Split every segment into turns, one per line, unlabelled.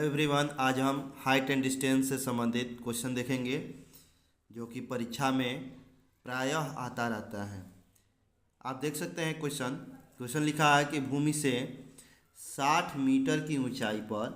Hello everyone, आज हम height and distance से संबंधित क्वेश्चन देखेंगे जो कि परीक्षा में प्रायः आता रहता है। आप देख सकते हैं क्वेश्चन लिखा है कि भूमि से 60 मीटर की ऊंचाई पर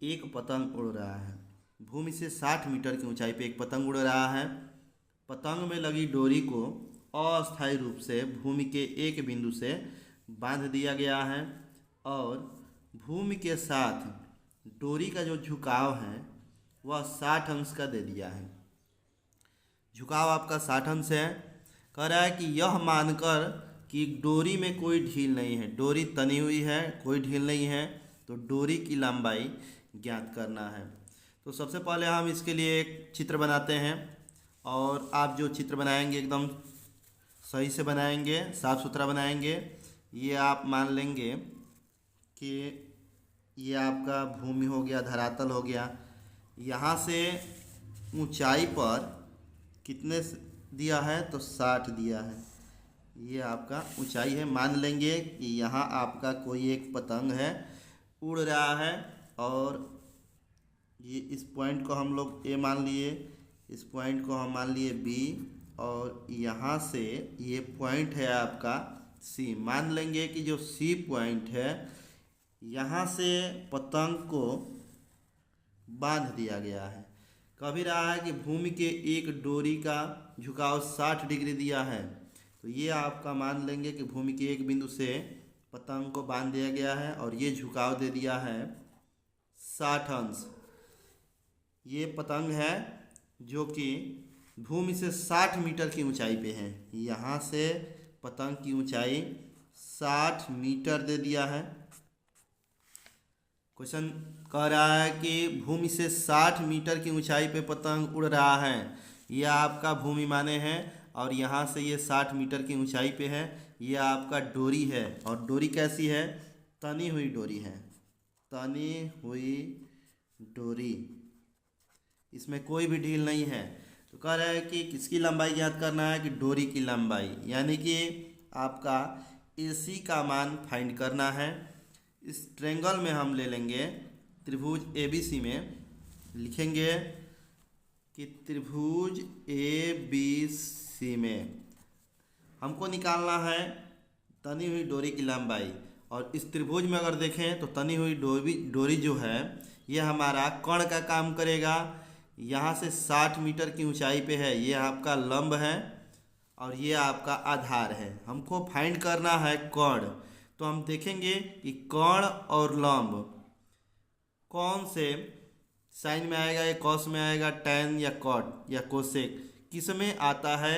एक पतंग उड़ रहा है। भूमि से 60 मीटर की ऊंचाई पर एक पतंग उड़ रहा है। पतंग में लगी डोरी को अस्थायी रूप से भूमि के एक बिंदु से बांध दिया गया है और भूमि के साथ डोरी का जो झुकाव है वह 60 अंश का दे दिया है। झुकाव आपका 60 अंश है। कह रहा है कि यह मानकर कि डोरी में कोई ढील नहीं है, डोरी तनी हुई है, कोई ढील नहीं है, तो डोरी की लंबाई ज्ञात करना है। तो सबसे पहले हम इसके लिए एक चित्र बनाते हैं और आप जो चित्र बनाएंगे एकदम सही से बनाएंगे, साफ सुथरा बनाएंगे। ये आप मान लेंगे कि ये आपका भूमि हो गया, धरातल हो गया। यहाँ से ऊंचाई पर कितने दिया है तो 60 दिया है। ये आपका ऊंचाई है। मान लेंगे कि यहाँ आपका कोई एक पतंग है, उड़ रहा है और ये इस पॉइंट को हम लोग ए मान लिए, इस पॉइंट को हम मान लिए बी और यहाँ से ये पॉइंट है आपका सी। मान लेंगे कि जो सी पॉइंट है यहाँ से पतंग को बांध दिया गया है। कभी रहा है कि भूमि के एक डोरी का झुकाव 60 डिग्री दिया है, तो ये आपका मान लेंगे कि भूमि के एक बिंदु से पतंग को बांध दिया गया है और ये झुकाव दे दिया है 60 अंश। ये पतंग है जो कि भूमि से 60 मीटर की ऊंचाई पे है। यहाँ से पतंग की ऊंचाई 60 मीटर दे दिया है। क्वेश्चन कह रहा है कि भूमि से 60 मीटर की ऊंचाई पे पतंग उड़ रहा है। यह आपका भूमि माने है और यहाँ से ये 60 मीटर की ऊंचाई पे है। यह आपका डोरी है और डोरी कैसी है? तनी हुई डोरी है, तनी हुई डोरी, इसमें कोई भी ढील नहीं है। तो कह रहा है कि किसकी लंबाई ज्ञात करना है कि डोरी की लंबाई, यानी कि आपका AC का मान फाइंड करना है। इस ट्रेंगल में हम ले लेंगे त्रिभुज ABC में, लिखेंगे कि त्रिभुज ABC में हमको निकालना है तनी हुई डोरी की लंबाई। और इस त्रिभुज में अगर देखें तो तनी हुई डोरी जो है ये हमारा कर्ण का काम करेगा। यहाँ से 60 मीटर की ऊंचाई पे है, ये आपका लंब है और ये आपका आधार है। हमको फाइंड करना है कर्ण। तो हम देखेंगे कि कर्ण और लंब कौन से साइन में आएगा, या कॉस में आएगा, टैन या कॉट या कोसेक, किस में आता है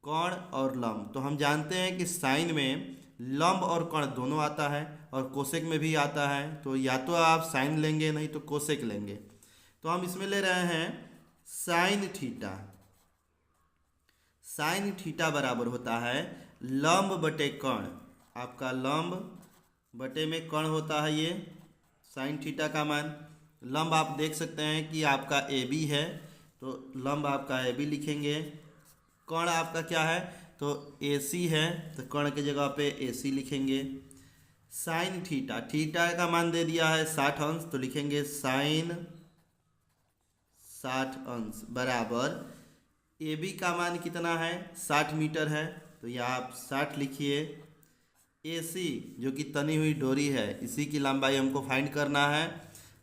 कर्ण और लंब। तो हम जानते हैं कि साइन में लंब और कर्ण दोनों आता है और कोसेक में भी आता है। तो या तो आप साइन लेंगे, नहीं तो कोसेक लेंगे। तो हम इसमें ले रहे हैं साइन थीटा। साइन थीटा बराबर होता है लंब बटे कर्ण। आपका लंब बटे में कर्ण होता है ये साइन थीटा का मान। लंब आप देख सकते हैं कि आपका AB है, तो लंब आपका AB लिखेंगे। कर्ण आपका क्या है तो AC है, तो कर्ण के जगह पे AC लिखेंगे। साइन थीटा, थीटा का मान दे दिया है 60 अंश, तो लिखेंगे साइन 60 अंश बराबर AB का मान कितना है 60 मीटर है, तो यह आप 60 लिखिए। AC जो कि तनी हुई डोरी है, इसी की लंबाई हमको फाइंड करना है।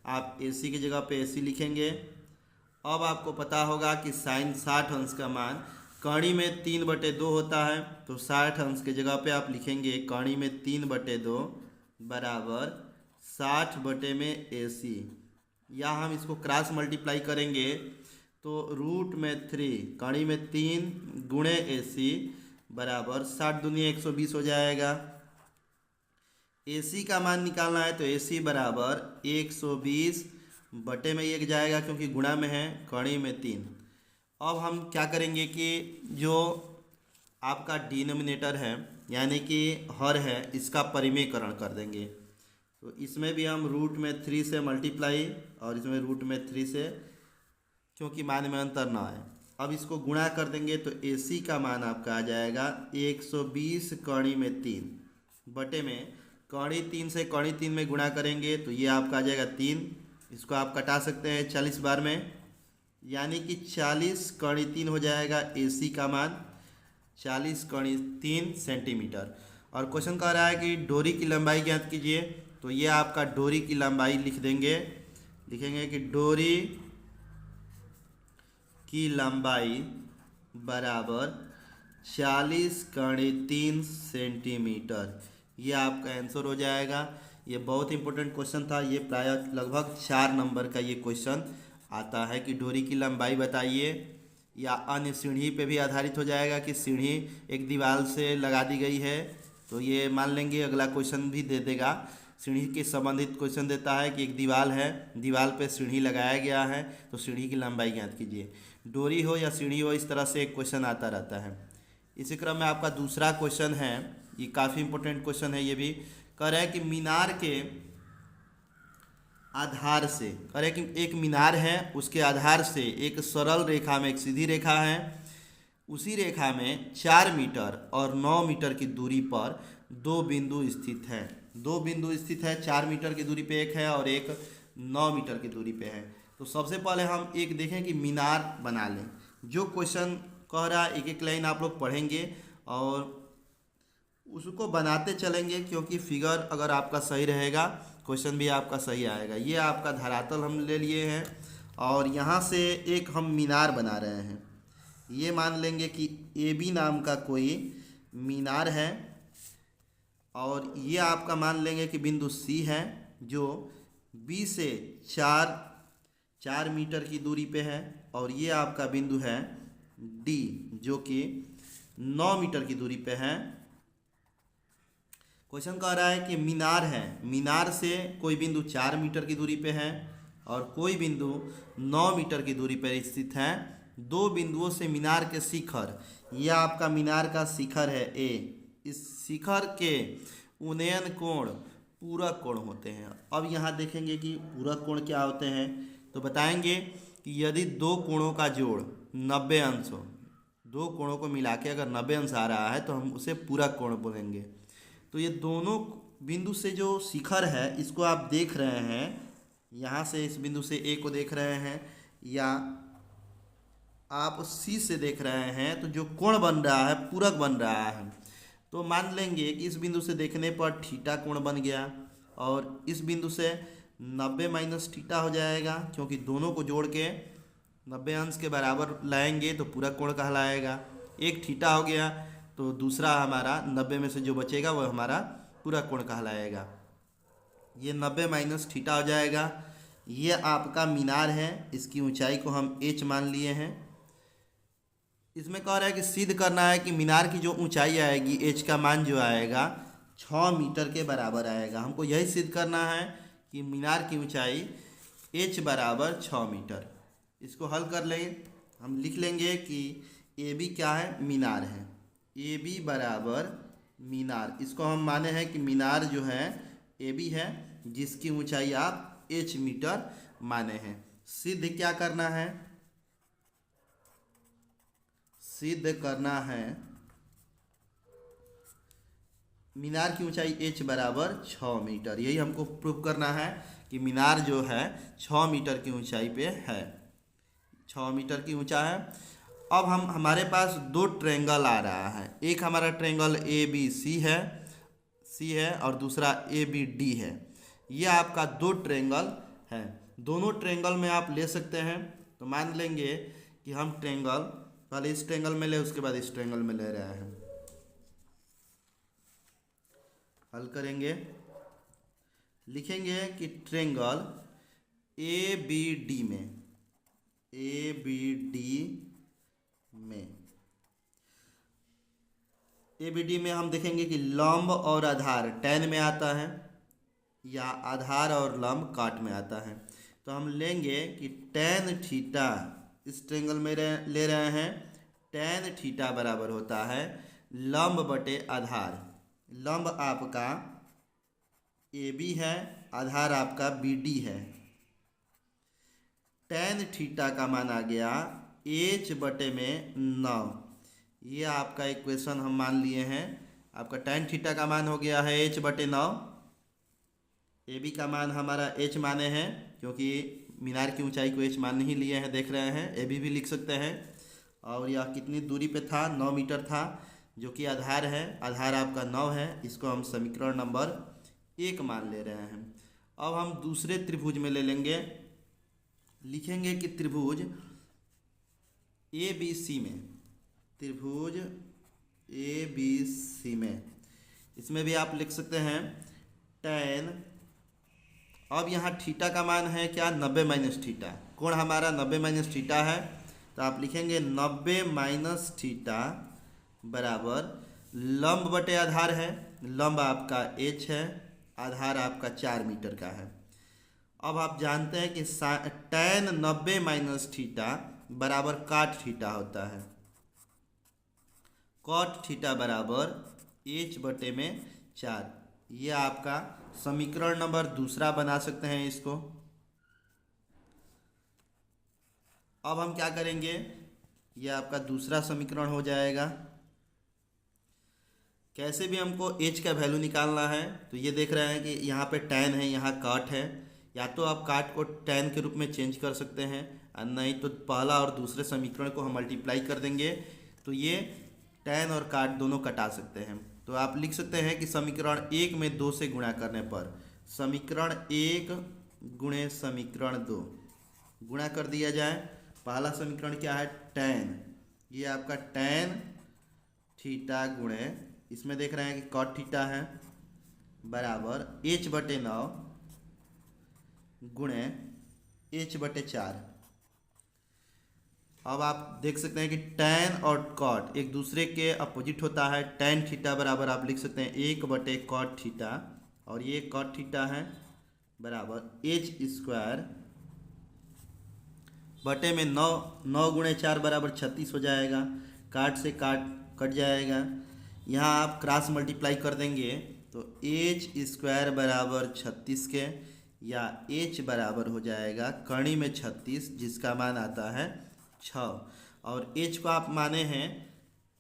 आप AC की जगह पे AC लिखेंगे। अब आपको पता होगा कि साइन 60 अंश का मान कणी में 3/2 होता है, तो 60 अंश की जगह पे आप लिखेंगे कणी में 3/2 बराबर 60 बटे में AC। या हम इसको क्रॉस मल्टीप्लाई करेंगे तो रूट में 3 कणी में 3 गुणे AC बराबर 60 दूनी 120 हो जाएगा। AC का मान निकालना है तो AC बराबर 120 बटे में 1 जाएगा क्योंकि गुणा में है, कणी में 3। अब हम क्या करेंगे कि जो आपका डिनोमिनेटर है यानी कि हर है, इसका परिमेयकरण कर देंगे। तो इसमें भी हम रूट में 3 से मल्टीप्लाई और इसमें रूट में 3 से, क्योंकि मान में अंतर ना है। अब इसको गुणा कर देंगे तो AC का मान आपका आ जाएगा 120 कणी में 3 बटे में कणी 3 से कणी 3 में गुणा करेंगे तो ये आपका आ जाएगा 3 इसको आप कटा सकते हैं 40 बार में, यानी कि 40 कड़ी 3 हो जाएगा AC का मान 40 कड़ी 3 सेंटीमीटर। और क्वेश्चन कह रहा है कि डोरी की लंबाई ज्ञात कीजिए। तो ये आपका डोरी की लंबाई लिख देंगे, लिखेंगे कि डोरी की लंबाई बराबर 40 कड़ी 3 सेंटीमीटर। ये आपका आंसर हो जाएगा। ये बहुत इंपॉर्टेंट क्वेश्चन था, ये प्रायः लगभग 4 नंबर का ये क्वेश्चन आता है कि डोरी की लंबाई बताइए, या अन्य सीढ़ी पे भी आधारित हो जाएगा कि सीढ़ी एक दीवार से लगा दी गई है, तो ये मान लेंगे अगला क्वेश्चन भी दे देगा। सीढ़ी के संबंधित क्वेश्चन देता है कि एक दीवार है, दीवार पे सीढ़ी लगाया गया है, तो सीढ़ी की लंबाई ज्ञात कीजिए। डोरी हो या सीढ़ी हो, इस तरह से एक क्वेश्चन आता रहता है। इसी क्रम में आपका दूसरा क्वेश्चन है, ये काफ़ी इंपॉर्टेंट क्वेश्चन है। ये भी कह रहा है कि मीनार के आधार से, कह रहे कि एक मीनार है, उसके आधार से एक सरल रेखा में एक सीधी रेखा है, उसी रेखा में 4 मीटर और 9 मीटर की दूरी पर 2 बिंदु स्थित है। 2 बिंदु स्थित है, 4 मीटर की दूरी पे एक है और एक 9 मीटर की दूरी पे है। तो सबसे पहले हम एक देखें कि मीनार बना लें। जो क्वेश्चन कह रहा है एक एक लाइन आप लोग पढ़ेंगे और उसको बनाते चलेंगे, क्योंकि फिगर अगर आपका सही रहेगा क्वेश्चन भी आपका सही आएगा। ये आपका धरातल हम ले लिए हैं और यहाँ से एक हम मीनार बना रहे हैं। ये मान लेंगे कि AB नाम का कोई मीनार है और ये आपका मान लेंगे कि बिंदु C है जो B से 4 मीटर की दूरी पे है, और ये आपका बिंदु है D जो कि 9 मीटर की दूरी पे है। क्वेश्चन कह रहा है कि मीनार है, मीनार से कोई बिंदु 4 मीटर की दूरी पे है और कोई बिंदु 9 मीटर की दूरी पर स्थित है। 2 बिंदुओं से मीनार के शिखर, यह आपका मीनार का शिखर है A, इस शिखर के उन्नयन कोण पूरक कोण होते हैं। अब यहाँ देखेंगे कि पूरक कोण क्या होते हैं, तो बताएंगे कि यदि 2 कोणों का जोड़ 90 अंश हो, 2 कोणों को मिला के अगर 90 अंश आ रहा है तो हम उसे पूरक कोण बोलेंगे। तो ये दोनों बिंदु से जो शिखर है इसको आप देख रहे हैं, यहाँ से इस बिंदु से A को देख रहे हैं या आप C से देख रहे हैं, तो जो कोण बन रहा है पूरक बन रहा है। तो मान लेंगे कि इस बिंदु से देखने पर थीटा कोण बन गया और इस बिंदु से 90 माइनस थीटा हो जाएगा, क्योंकि दोनों को जोड़ के 90 अंश के बराबर लाएंगे तो पूरक कोण कहलाएगा। एक थीटा हो गया तो दूसरा हमारा 90 में से जो बचेगा वो हमारा पूरक कोण कहलाएगा। ये 90 माइनस थीटा हो जाएगा। ये आपका मीनार है, इसकी ऊंचाई को हम H मान लिए हैं। इसमें कह रहा है कि सिद्ध करना है कि मीनार की जो ऊंचाई आएगी H का मान जो आएगा 6 मीटर के बराबर आएगा। हमको यही सिद्ध करना है कि मीनार की ऊंचाई H बराबर 6 मीटर। इसको हल कर लेंगे, हम लिख लेंगे कि AB क्या है, मीनार है। AB बराबर मीनार, इसको हम माने हैं कि मीनार जो है AB है, जिसकी ऊंचाई आप H मीटर माने हैं। सिद्ध क्या करना है, सिद्ध करना है मीनार की ऊंचाई H बराबर 6 मीटर। यही हमको प्रूव करना है कि मीनार जो है 6 मीटर की ऊंचाई पे है, 6 मीटर की ऊंचा है। अब हमारे पास 2 ट्रायंगल आ रहा है, एक हमारा ट्रायंगल ABC है और दूसरा ABD है। ये आपका 2 ट्रायंगल है, दोनों ट्रायंगल में आप ले सकते हैं। तो मान लेंगे कि हम ट्रायंगल पहले इस ट्रायंगल में ले, उसके बाद इस ट्रायंगल में ले रहे हैं। हल करेंगे, लिखेंगे कि ट्रायंगल ABD में हम देखेंगे कि लंब और आधार tan में आता है या आधार और लंब काट में आता है। तो हम लेंगे कि tan थीटा, इस ट्रायंगल में ले रहे हैं, tan थीटा बराबर होता है लंब बटे आधार। लंब आपका AB है, आधार आपका BD है। tan थीटा का मान आ गया H बटे में 9। ये आपका इक्वेशन हम मान लिए हैं। आपका tan थीटा का मान हो गया है H बटे 9, ए बी का मान हमारा h माने हैं, क्योंकि मीनार की ऊंचाई को h मान ही लिए हैं, देख रहे हैं। ए बी भी लिख सकते हैं। और यह कितनी दूरी पे था, 9 मीटर था, जो कि आधार है। आधार आपका 9 है। इसको हम समीकरण नंबर 1 मान ले रहे हैं। अब हम दूसरे त्रिभुज में ले लेंगे, लिखेंगे कि त्रिभुज ए बी सी में, त्रिभुज ए बी सी में, इसमें भी आप लिख सकते हैं tan। अब यहाँ थीटा का मान है क्या, 90 माइनस थीटा। कोण हमारा 90 माइनस थीटा है, तो आप लिखेंगे 90 माइनस थीटा बराबर लंब बटे आधार है। लंब आपका h है, आधार आपका 4 मीटर का है। अब आप जानते हैं कि tan 90 माइनस थीटा बराबर काट थीटा होता है। कॉट थीटा बराबर h बटे में 4। ये आपका समीकरण नंबर दूसरा बना सकते हैं इसको। अब हम क्या करेंगे, ये आपका दूसरा समीकरण हो जाएगा। कैसे भी हमको h का वैल्यू निकालना है, तो ये देख रहे हैं कि यहाँ पे tan है, यहाँ काट है। या तो आप काट को tan के रूप में चेंज कर सकते हैं, और नहीं तो पहला और दूसरे समीकरण को हम मल्टीप्लाई कर देंगे, तो ये tan और काट दोनों कटा सकते हैं। तो आप लिख सकते हैं कि समीकरण 1 में 2 से गुणा करने पर, समीकरण 1 गुणे समीकरण 2 गुणा कर दिया जाए। पहला समीकरण क्या है, tan, ये आपका tan थीटा गुणे, इसमें देख रहे हैं कि कॉट थीटा है, बराबर h बटे 9 गुणे h बटे 4। अब आप देख सकते हैं कि tan और कॉट एक दूसरे के अपोजिट होता है। tan थीटा बराबर आप लिख सकते हैं 1 बटे कॉट थीटा, और ये कॉट थीटा है, बराबर h स्क्वायर बटे में 9 गुणे 4 बराबर 36 हो जाएगा। काट से काट कट जाएगा, यहाँ आप क्रॉस मल्टीप्लाई कर देंगे तो h स्क्वायर बराबर 36 के, या h बराबर हो जाएगा कड़ी में 36, जिसका मान आता है 6। और h को आप माने हैं,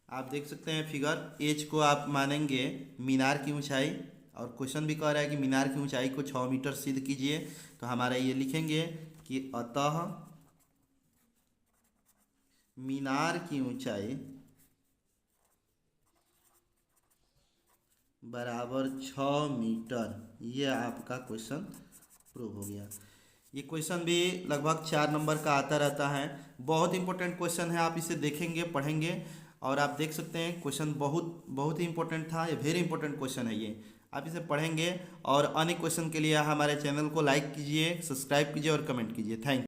आप देख सकते हैं फिगर, h को आप मानेंगे मीनार की ऊंचाई, और क्वेश्चन भी कह रहा है कि मीनार की ऊंचाई को 6 मीटर सिद्ध कीजिए। तो हमारा ये लिखेंगे कि अतः मीनार की ऊंचाई बराबर 6 मीटर। ये आपका क्वेश्चन प्रूव हो गया। ये क्वेश्चन भी लगभग 4 नंबर का आता रहता है। बहुत इंपॉर्टेंट क्वेश्चन है, आप इसे देखेंगे पढ़ेंगे, और आप देख सकते हैं क्वेश्चन बहुत ही इंपॉर्टेंट था। ये वेरी इंपॉर्टेंट क्वेश्चन है, ये आप इसे पढ़ेंगे। और अन्य क्वेश्चन के लिए हमारे चैनल को लाइक कीजिए, सब्सक्राइब कीजिए और कमेंट कीजिए। Thank you.